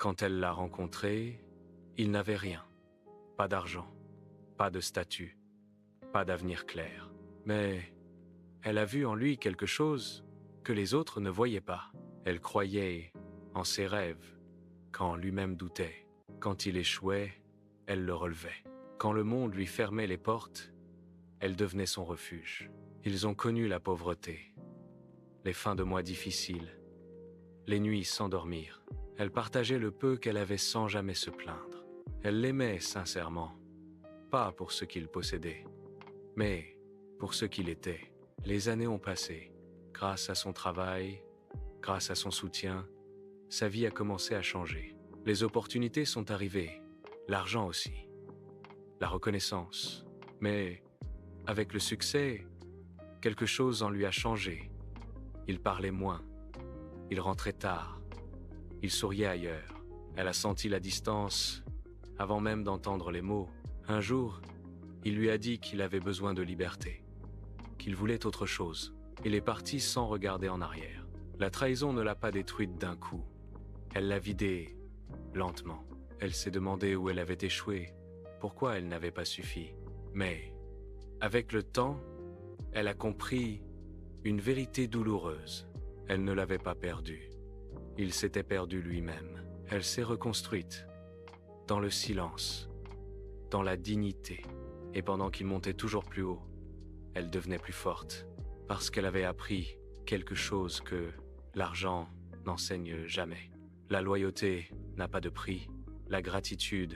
Quand elle l'a rencontré, il n'avait rien. Pas d'argent, pas de statut, pas d'avenir clair. Mais elle a vu en lui quelque chose que les autres ne voyaient pas. Elle croyait en ses rêves, quand lui-même doutait. Quand il échouait, elle le relevait. Quand le monde lui fermait les portes, elle devenait son refuge. Ils ont connu la pauvreté, les fins de mois difficiles, les nuits sans dormir. Elle partageait le peu qu'elle avait sans jamais se plaindre. Elle l'aimait sincèrement, pas pour ce qu'il possédait, mais pour ce qu'il était. Les années ont passé. Grâce à son travail, grâce à son soutien, sa vie a commencé à changer. Les opportunités sont arrivées, l'argent aussi, la reconnaissance. Mais avec le succès, quelque chose en lui a changé. Il parlait moins, il rentrait tard, il souriait ailleurs. Elle a senti la distance avant même d'entendre les mots. Un jour, il lui a dit qu'il avait besoin de liberté, qu'il voulait autre chose. Il est parti sans regarder en arrière. La trahison ne l'a pas détruite d'un coup. Elle l'a vidée lentement. Elle s'est demandé où elle avait échoué, pourquoi elle n'avait pas suffi. Mais, avec le temps, elle a compris une vérité douloureuse. Elle ne l'avait pas perdu. Il s'était perdu lui-même. Elle s'est reconstruite, dans le silence, dans la dignité. Et pendant qu'il montait toujours plus haut, elle devenait plus forte, parce qu'elle avait appris quelque chose que l'argent n'enseigne jamais. La loyauté n'a pas de prix, la gratitude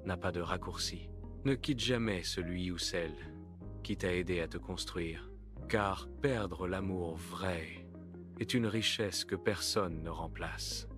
n'a pas de raccourci. Ne quitte jamais celui ou celle qui t'a aidé à te construire, car perdre l'amour vrai est une richesse que personne ne remplace.